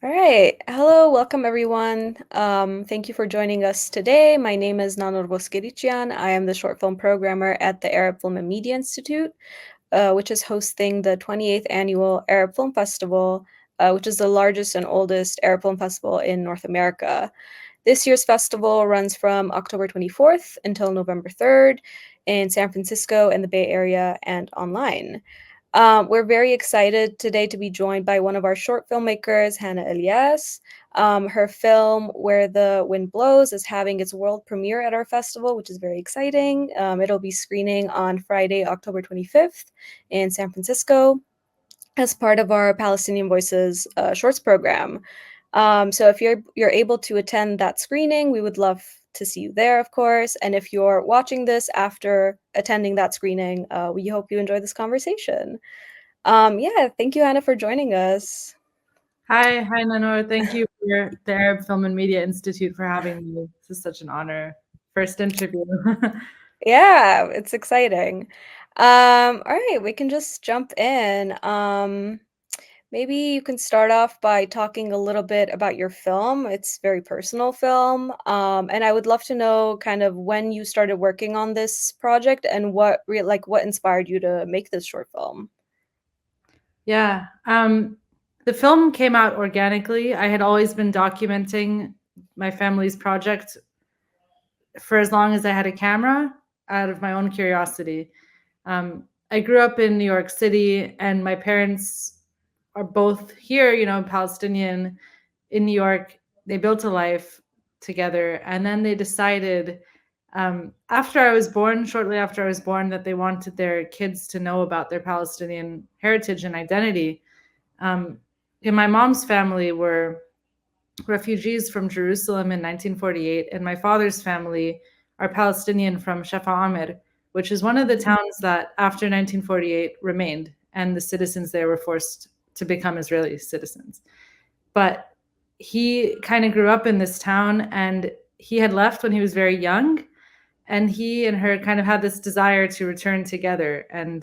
All right. Hello, welcome everyone. Thank you for joining us today. My name is Nanor Boskirician. I am the short film programmer at the Arab Film and Media Institute, which is hosting the 28th annual Arab Film Festival, which is the largest and oldest Arab film festival in North America. This year's festival runs from October 24th until November 3rd in San Francisco and the Bay Area and online. We're very excited today to be joined by one of our short filmmakers, Hannah Elias. Her film, Where the Wind Blows, is having its world premiere at our festival, which is very exciting. It'll be screening on Friday, October 25th in San Francisco as part of our Palestinian Voices Shorts program. So if you're able to attend that screening, we would love to see you there, of course. And if you're watching this after attending that screening, we hope you enjoy this conversation. Yeah, thank you, Hannah, for joining us. Hi, Nanor. Thank you for the Arab Film and Media Institute for having me. This is such an honor. First interview. Yeah, it's exciting. All right, we can just jump in. Maybe you can start off by talking a little bit about your film. It's a very personal film. And I would love to know kind of when you started working on this project and what inspired you to make this short film. Yeah. The film came out organically. I had always been documenting my family's project for as long as I had a camera out of my own curiosity. I grew up in New York City, and my parents are both here, Palestinian in New York. They built a life together, and then they decided shortly after I was born, that they wanted their kids to know about their Palestinian heritage and identity. Um, in my mom's family were refugees from Jerusalem in 1948, and my father's family are Palestinian from Shefa Amir, which is one of the towns that after 1948 remained, and the citizens there were forced to become Israeli citizens. But he kind of grew up in this town, and he had left when he was very young, and he and her kind of had this desire to return together and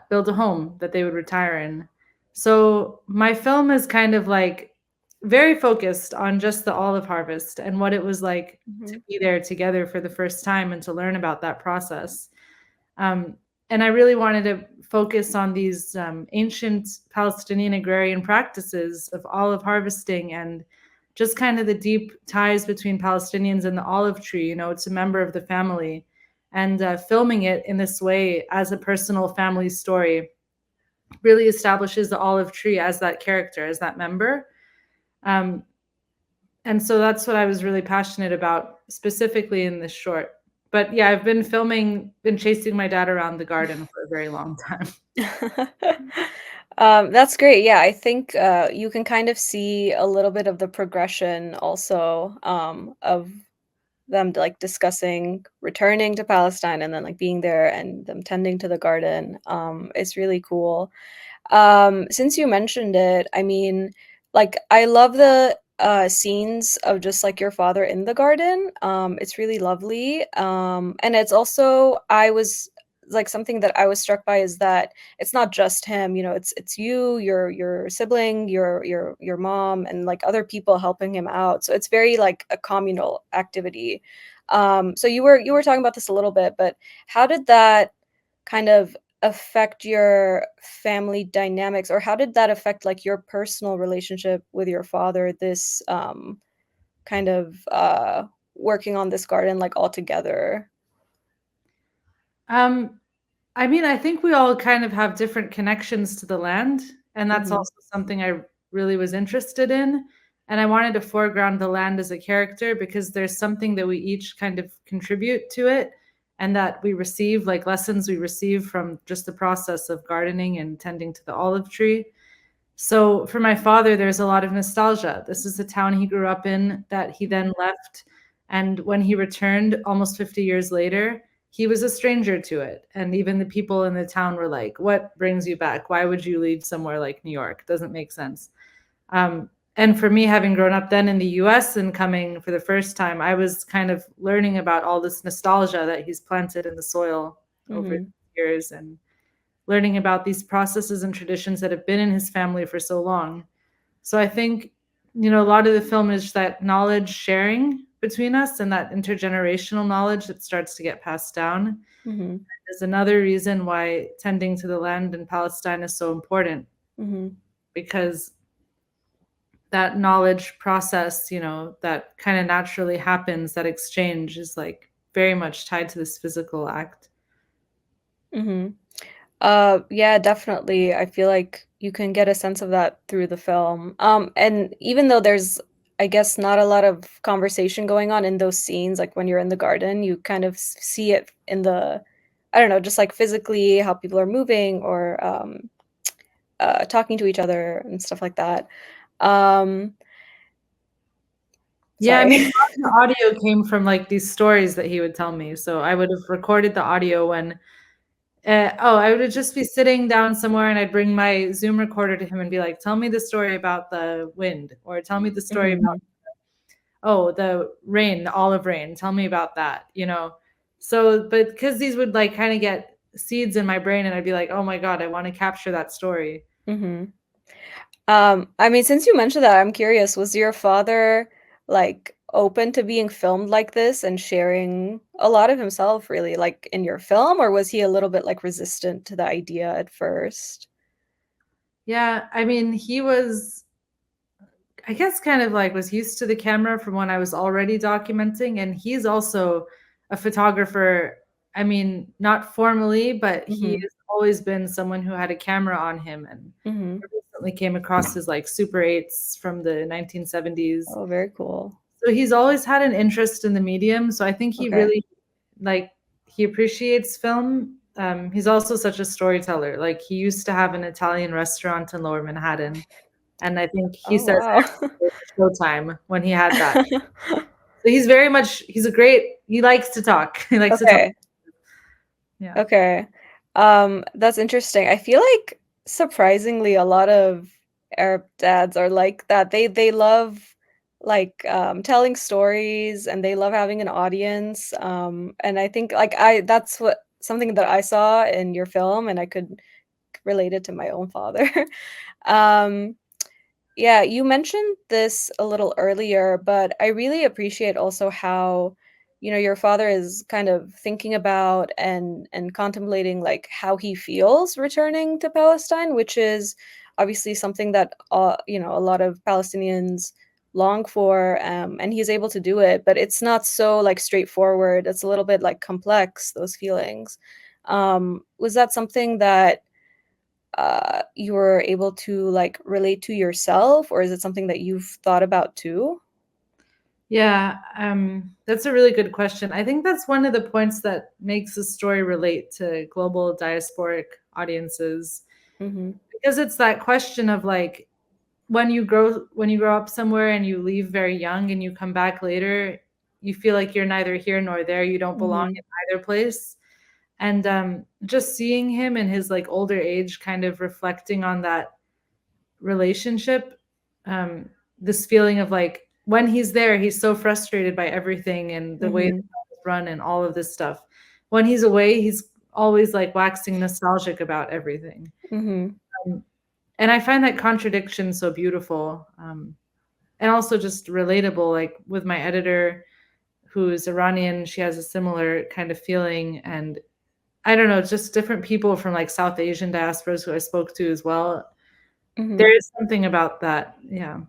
build a home that they would retire in. So my film is kind of like very focused on just the olive harvest and what it was like to Mhm. be there together for the first time and to learn about that process. Um, and I really wanted to focus on these ancient Palestinian agrarian practices of olive harvesting and just kind of the deep ties between Palestinians and the olive tree. It's a member of the family. And filming it in this way as a personal family story really establishes the olive tree as that character, as that member. Um, and so that's what I was really passionate about, specifically in this short. But yeah, I've been chasing my dad around the garden for a very long time. That's great. Yeah, I think you can kind of see a little bit of the progression also of them like discussing returning to Palestine and then like being there and them tending to the garden. It's really cool. Since you mentioned it, I mean, like I love the scenes of just like your father in the garden. It's really lovely. And it's also I was like something that I was struck by is that it's not just him, it's you, your sibling, your mom and like other people helping him out. So it's very like a communal activity. So you were talking about this a little bit, but how did that kind of affect your family dynamics, or how did that affect like your personal relationship with your father, this kind of working on this garden like all together? Um, I mean, I think we all kind of have different connections to the land, and that's Mhm. also something I really was interested in. And I wanted to foreground the land as a character because there's something that we each kind of contribute to it, and that we receive, like lessons we receive from just the process of gardening and tending to the olive tree. So for my father, there's a lot of nostalgia. This is the town he grew up in that he then left. And when he returned almost 50 years later, he was a stranger to it. And even the people in the town were like, "What brings you back? Why would you leave somewhere like New York? Doesn't make sense." Um, and for me, having grown up then in the US and coming for the first time, I was kind of learning about all this nostalgia that he's planted in the soil over the Mhm. years, and learning about these processes and traditions that have been in his family for so long. So I think, a lot of the film is that knowledge sharing between us and that intergenerational knowledge that starts to get passed down. Mm-hmm. Is another reason why tending to the land in Palestine is so important, Mm-hmm. because that knowledge process, that kind of naturally happens, that exchange is like very much tied to this physical act. Mm-hmm. Yeah, definitely. I feel like you can get a sense of that through the film. And even though there's, I guess, not a lot of conversation going on in those scenes, like when you're in the garden, you kind of see it in the, I don't know, just like physically how people are moving or talking to each other and stuff like that. Um, Yeah, I mean, sorry. a lot of the audio came from like these stories that he would tell me. So I would have recorded the audio when, I would just be sitting down somewhere and I'd bring my Zoom recorder to him and be like, tell me the story about the wind, or tell me the story about, Mhm. the rain, the olive rain, tell me about that. So, but because these would like kind of get seeds in my brain and I'd be like, oh my God, I want to capture that story. Mhm. I mean, since you mentioned that, I'm curious, was your father like open to being filmed like this and sharing a lot of himself really like in your film, or was he a little bit like resistant to the idea at first? Yeah, I mean, he was, I guess, kind of like was used to the camera from when I was already documenting. And he's also a photographer. I mean, not formally, but he Mhm. has always been someone who had a camera on him. And Mhm. I recently came across his like Super 8s from the 1970s. Oh, very cool. So he's always had an interest in the medium. So I think he Okay. really like he appreciates film. He's also such a storyteller. Like he used to have an Italian restaurant in Lower Manhattan, and I think he Oh, says wow. Showtime when he had that. So he's very much he likes to talk. He likes to talk. Okay. Yeah. Okay. That's interesting. I feel like surprisingly a lot of Arab dads are like that. They love like telling stories and they love having an audience. And I think like I that's what something that I saw in your film and I could relate it to my own father. Um yeah, you mentioned this a little earlier, but I really appreciate also how, your father is kind of thinking about and contemplating like how he feels returning to Palestine, which is obviously something that a lot of Palestinians long for, and he's able to do it, but it's not so like straightforward. It's a little bit like complex, those feelings. Was that something that you were able to like relate to yourself, or is it something that you've thought about too? Yeah, that's a really good question. I think that's one of the points that makes the story relate to global diasporic audiences, Mhm. because it's that question of like when you grow up somewhere and you leave very young and you come back later, you feel like you're neither here nor there. You don't belong Mhm. in either place. And just seeing him in his like older age, kind of reflecting on that relationship, um, this feeling of like when he's there, he's so frustrated by everything and the way the Mhm. film is run and all of this stuff. When he's away, he's always like waxing nostalgic about everything. Mhm. Um, and I find that contradiction so beautiful, and also just relatable. Like with my editor, who's Iranian, she has a similar kind of feeling. And I don't know, just different people from like South Asian diasporas who I spoke to as well. There Mhm. is something about that. Yeah.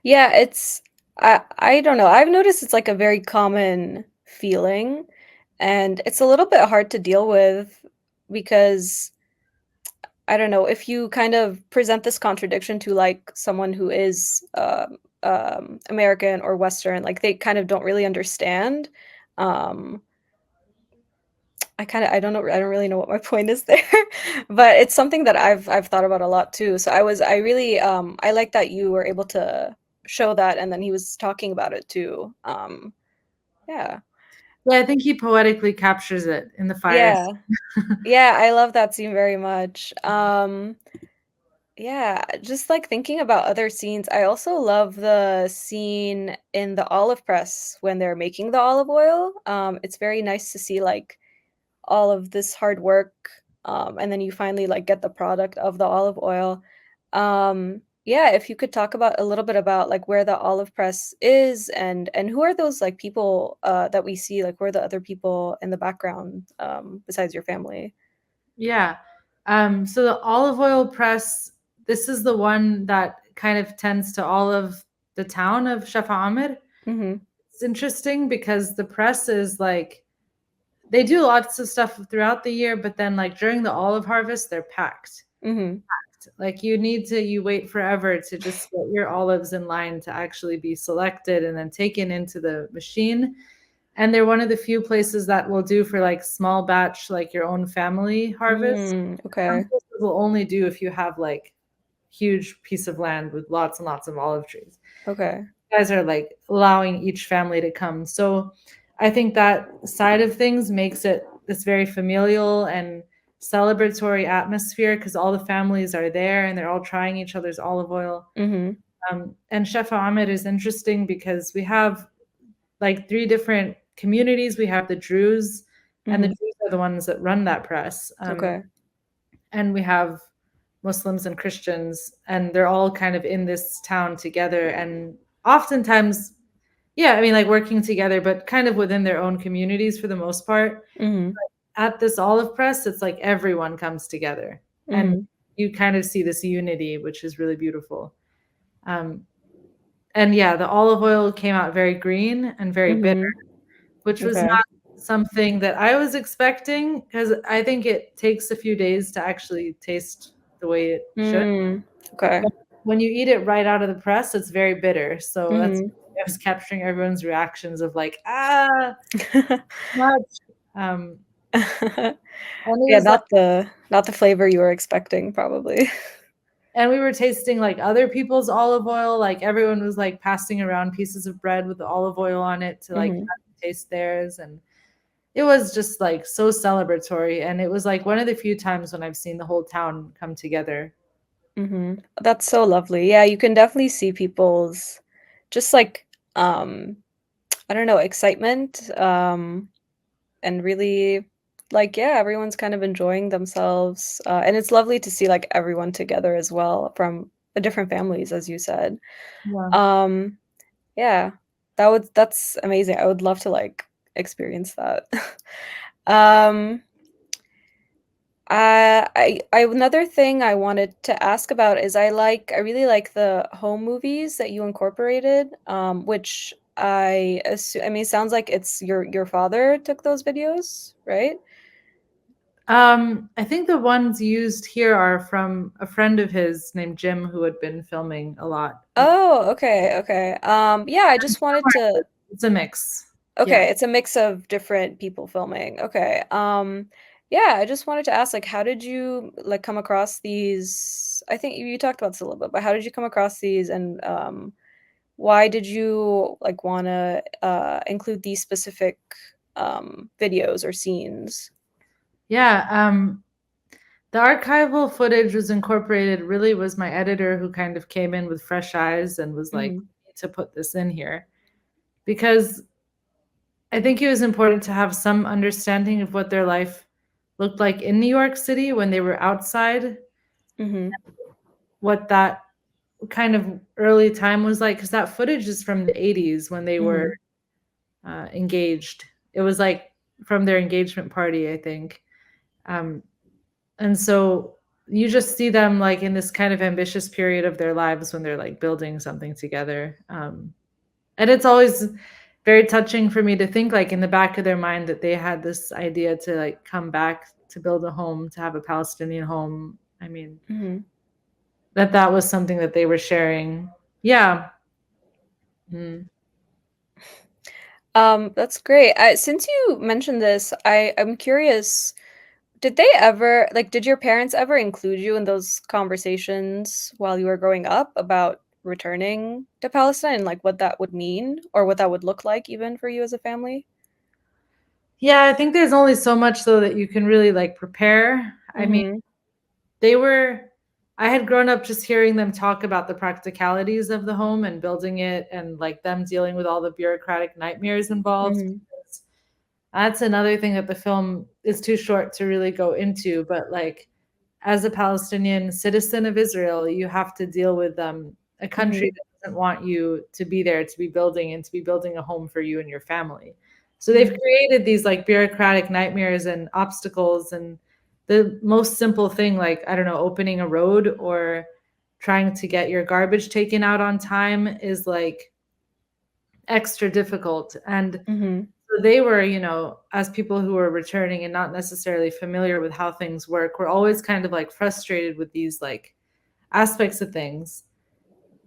Yeah, it's I don't know. I've noticed it's like a very common feeling, and it's a little bit hard to deal with because I don't know, if you kind of present this contradiction to like someone who is American or Western, like they kind of don't really understand. Um I don't know, I don't really know what my point is there, but it's something that I've thought about a lot too. So I really I like that you were able to show that and then he was talking about it too. Yeah. Yeah, I think he poetically captures it in the fire. Yeah. Yeah, I love that scene very much. Yeah, just like thinking about other scenes, I also love the scene in the olive press when they're making the olive oil. It's very nice to see like all of this hard work, and then you finally like get the product of the olive oil. Yeah, if you could talk about a little bit about like where the olive press is and who are those like people that we see, like who are the other people in the background besides your family? Yeah. So the olive oil press, this is the one that kind of tends to all of the town of Shafa Amir. Mhm. It's interesting because the press is like they do lots of stuff throughout the year, but then like during the olive harvest, they're packed. Mhm. Like you wait forever to just get your olives in line to actually be selected and then taken into the machine. And they're one of the few places that will do for like small batch, like your own family harvest. Some Okay. places will only do if you have like huge piece of land with lots and lots of olive trees. Okay. You guys are like allowing each family to come. So I think that side of things makes it this very familial and celebratory atmosphere because all the families are there and they're all trying each other's olive oil. Mhm. And Chef Ahmed is interesting because we have like three different communities. We have the Druze, and the Mhm. Druze are the ones that run that press. Okay. And we have Muslims and Christians, and they're all kind of in this town together. And oftentimes, yeah, I mean, like working together, but kind of within their own communities for the most part. Mhm. At this olive press, it's like everyone comes together, and Mhm. you kind of see this unity, which is really beautiful. Um, and yeah, the olive oil came out very green and very bitter, Mhm. which was Okay. not something that I was expecting because I think it takes a few days to actually taste the way it should. Okay. But when you eat it right out of the press, it's very bitter. So that's Mhm. I was capturing everyone's reactions of like, ah, much. Um, and it Yeah, was like, not the flavor you were expecting, probably. and we were tasting like other people's olive oil. Like everyone was like passing around pieces of bread with the olive oil on it to like Mhm. taste theirs. And it was just like so celebratory. And it was like one of the few times when I've seen the whole town come together. Mhm. That's so lovely. Yeah, you can definitely see people's just like, um, I don't know, excitement, and really like, yeah, everyone's kind of enjoying themselves, and it's lovely to see, like, everyone together as well from the different families, as you said. Yeah. Um, yeah, that's amazing. I would love to, like, experience that. Um I another thing I wanted to ask about is I really like the home movies that you incorporated, which I mean, it sounds like it's your father took those videos, right? I think the ones used here are from a friend of his named Jim who had been filming a lot of Oh, okay, okay. Yeah, I just wanted to it's a mix. Yeah. okay, it's a mix of different people filming. Okay. Yeah, I just wanted to ask, like, how did you like come across these? I think you talked about this a little bit, but how did you come across these and why did you, like, wanna, include these specific, videos or scenes? Yeah. The archival footage was incorporated really was my editor who kind of came in with fresh eyes and was like, Mhm, "We need to put this in here because I think it was important to have some understanding of what their life looked like in New York City when they were outside, mhm, what that kind of early time was like, because that footage is from the 80s when they were mhm, engaged. It was like from their engagement party, I think. Um, and so you just see them like in this kind of ambitious period of their lives when they're like building something together. And it's always very touching for me to think like in the back of their mind that they had this idea to like come back to build a home, to have a Palestinian home. I mean, mhm. that was something that they were sharing. Yeah. Mm. That's great. Since you mentioned this, I'm curious, did they ever like, did your parents ever include you in those conversations while you were growing up about returning to Palestine and, like, what that would mean or what that would look like even for you as a family? Yeah, I think there's only so much though that you can really like prepare. I mean, Mhm, they were I had grown up just hearing them talk about the practicalities of the home and building it and like them dealing with all the bureaucratic nightmares involved. mhm, Because that's another thing that the film is too short to really go into, but like as a Palestinian citizen of Israel, you have to deal with a country Mhm. that doesn't want you to be there, to be building and to be building a home for you and your family. So they've Mhm. created these like bureaucratic nightmares and obstacles, and the most simple thing, like, I don't know, opening a road or trying to get your garbage taken out on time is like extra difficult. And Mhm. so they were, as people who were returning and not necessarily familiar with how things work, were always kind of like frustrated with these like aspects of things.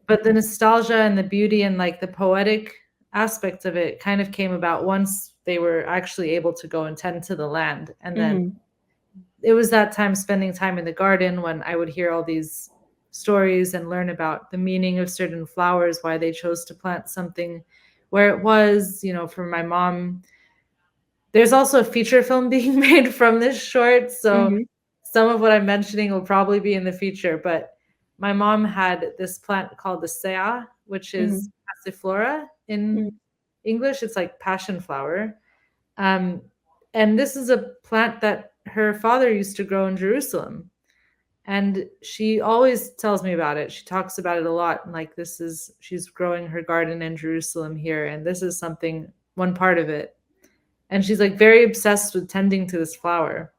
But the nostalgia and the beauty and like the poetic aspect of it kind of came about once they were actually able to go and tend to the land. And then Mhm. it was that time spending time in the garden when I would hear all these stories and learn about the meaning of certain flowers, why they chose to plant something where it was, from my mom. There's also a feature film being made from this short, so Mhm. some of what I'm mentioning will probably be in the future, but my mom had this plant called the sea, which is Mhm. passiflora in Mhm. English. It's like passion flower. Um, and this is a plant that her father used to grow in Jerusalem. And she always tells me about it. She talks about it a lot. And like, she's growing her garden in Jerusalem here. And this is something, one part of it. And she's like very obsessed with tending to this flower.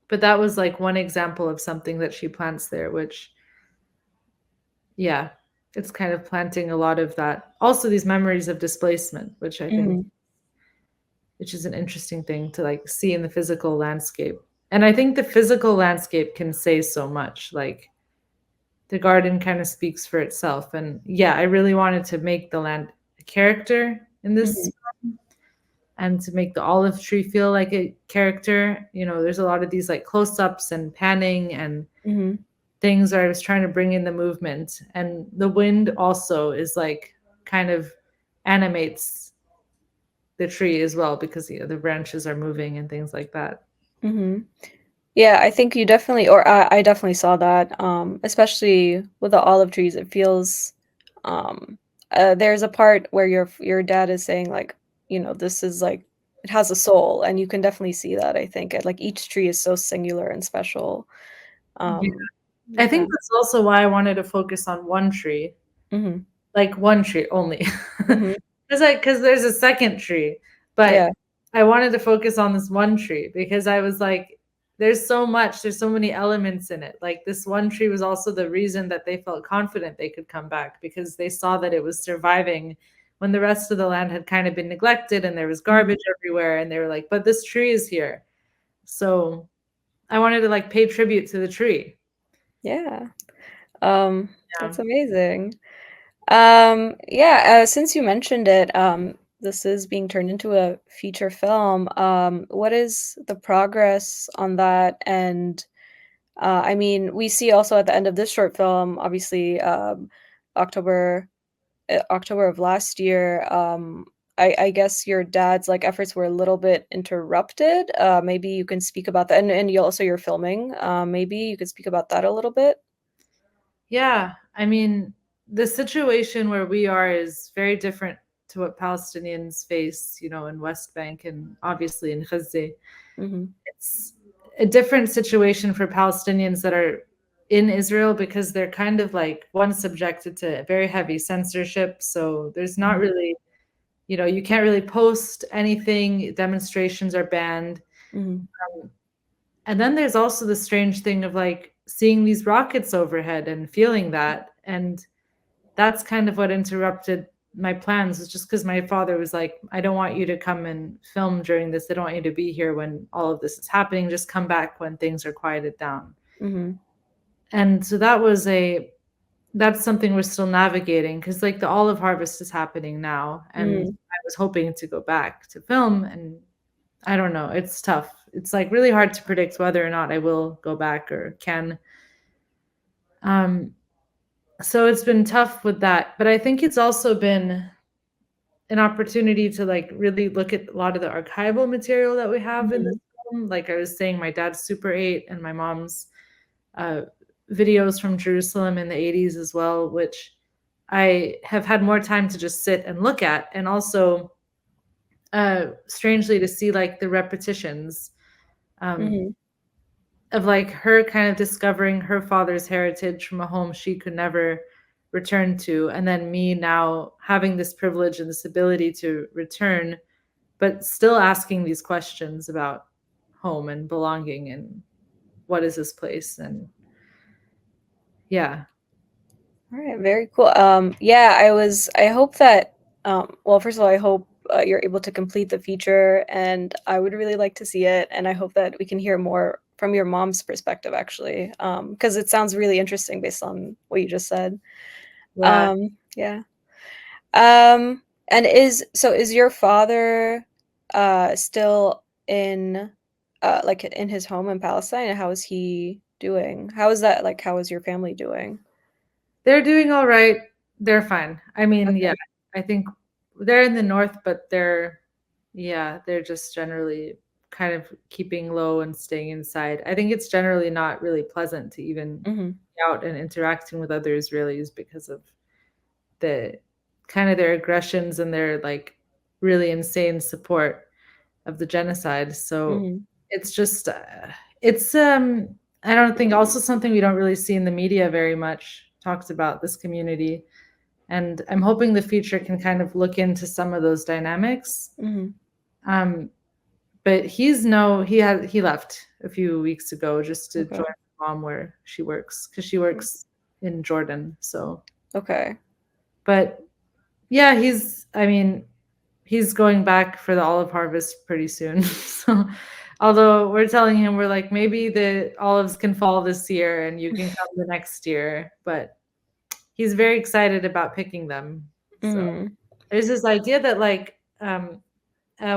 But that was like one example of something that she plants there, which, yeah, it's kind of planting a lot of that. Also, these memories of displacement, Mhm. which is an interesting thing to like see in the physical landscape. And I think the physical landscape can say so much. Like the garden kind of speaks for itself. And yeah, I really wanted to make the land a character in this Mhm. and to make the olive tree feel like a character. There's a lot of these like close-ups and panning and Mhm. things where I was trying to bring in the movement. And the wind also is like kind of animates the tree as well because the branches are moving and things like that. Mhm. Yeah, I think you definitely, or I definitely saw that, especially with the olive trees. It feels, um, there's a part where your dad is saying like, this is like it has a soul, and you can definitely see that. I think like each tree is so singular and special. Yeah. Um, I yeah. think that's also why I wanted to focus on one tree, Mhm. like one tree only. Mhm. Because there's a second tree, but Yeah. I wanted to focus on this one tree because I was like, there's so many elements in it. Like this one tree was also the reason that they felt confident they could come back because they saw that it was surviving when the rest of the land had kind of been neglected and there was Mhm. garbage everywhere. And they were like, but this tree is here. So I wanted to like pay tribute to the tree. Yeah. Yeah. That's amazing. Yeah, since you mentioned it, this is being turned into a feature film. What is the progress on that? And I mean, we see also at the end of this short film, obviously, October, October of last year. I guess your dad's like efforts were a little bit interrupted. Maybe you can speak about that, and you also you're filming. Maybe you could speak about that a little bit. Yeah, I mean, the situation where we are is very different to what Palestinians face, in West Bank and obviously in Gaza. Hmm. It's a different situation for Palestinians that are in Israel because they're kind of like one subjected to very heavy censorship. So there's not Hmm. really, you can't really post anything. Demonstrations are banned. Hmm. And then there's also the strange thing of like seeing these rockets overhead and feeling that. And that's kind of what interrupted my plans, is just because my father was like, I don't want you to come and film during this. I don't want you to be here when all of this is happening. Just come back when things are quieted down. Hmm. And so that's something we're still navigating because like the olive harvest is happening now. And Hmm. I was hoping to go back to film, and I don't know. It's tough. It's like really hard to predict whether or not I will go back or can. Um, so it's been tough with that. But I think it's also been an opportunity to like really look at a lot of the archival material that we have in this Hmm. film. Like I was saying, my dad's Super 8 and my mom's uh, videos from Jerusalem in the 80s as well, which I have had more time to just sit and look at. And also, strangely, to see like the repetitions. Um, Hmm. of like her kind of discovering her father's heritage from a home she could never return to, and then me now having this privilege and this ability to return, but still asking these questions about home and belonging and what is this place. And yeah. All right, very cool. Yeah, I hope that, well, first of all, I hope you're able to complete the feature, and I would really like to see it. And I hope that we can hear more from your mom's perspective, actually, because it sounds really interesting based on what you just said. Yeah. Yeah. And is your father still in like in his home in Palestine? And how is he doing? How is that like how is your family doing? They're doing all right. They're fine. I mean, yeah, Okay. I think they're in the north, but they're just generally kind of keeping low and staying inside. I think it's generally not really pleasant to even Mm-hmm. be out and interacting with other Israelis because of the kind of their aggressions and their like really insane support of the genocide. So Mm-hmm. it's just it's I don't think, also something we don't really see in the media very much talks about this community, and I'm hoping the future can kind of look into some of those dynamics. Mm-hmm. um but he left a few weeks ago just to Okay. join mom where she works, because she works in Jordan. So Okay. but yeah, I mean, he's going back for the olive harvest pretty soon. So, although we're telling him, we're like, maybe the olives can fall this year and you can come the next year, but he's very excited about picking them. So Mm-hmm. there's this idea that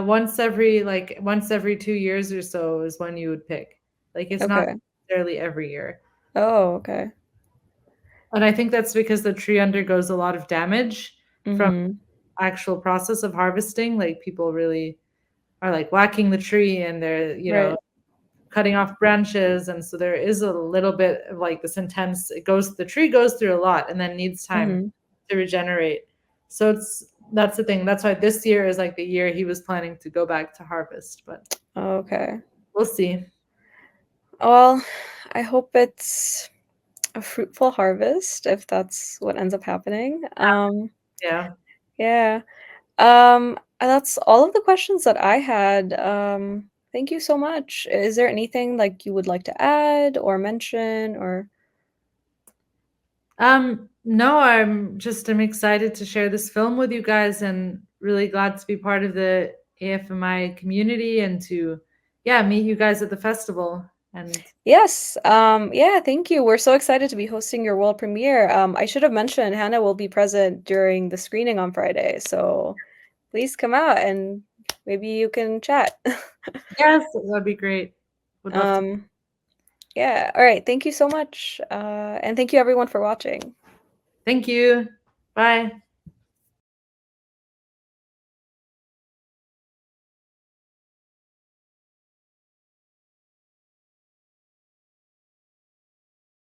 once every 2 years or so is when you would pick. Like it's not Okay. necessarily every year. Oh, okay. And I think that's because the tree undergoes a lot of damage from Mm-hmm. actual process of harvesting. Like people really are like whacking the tree and they're, Right. cutting off branches. And so there is a little bit of like this intense, the tree goes through a lot and then needs time Mm-hmm. to regenerate. So that's the thing. That's why this year is like the year he was planning to go back to harvest, but Okay. we'll see. Well, I hope it's a fruitful harvest if that's what ends up happening. Yeah. Yeah. That's all of the questions that I had. Thank you so much. Is there anything like you would like to add or mention or No, I'm excited to share this film with you guys and really glad to be part of the AFMI community and to, yeah, meet you guys at the festival. And Yes. Yeah, thank you. We're so excited to be hosting your world premiere. I should have mentioned Hannah will be present during the screening on Friday, so please come out and maybe you can chat. yes, that'd be great. Would love to. Um, yeah. All right. Thank you so much. And thank you everyone for watching. Thank you. Bye.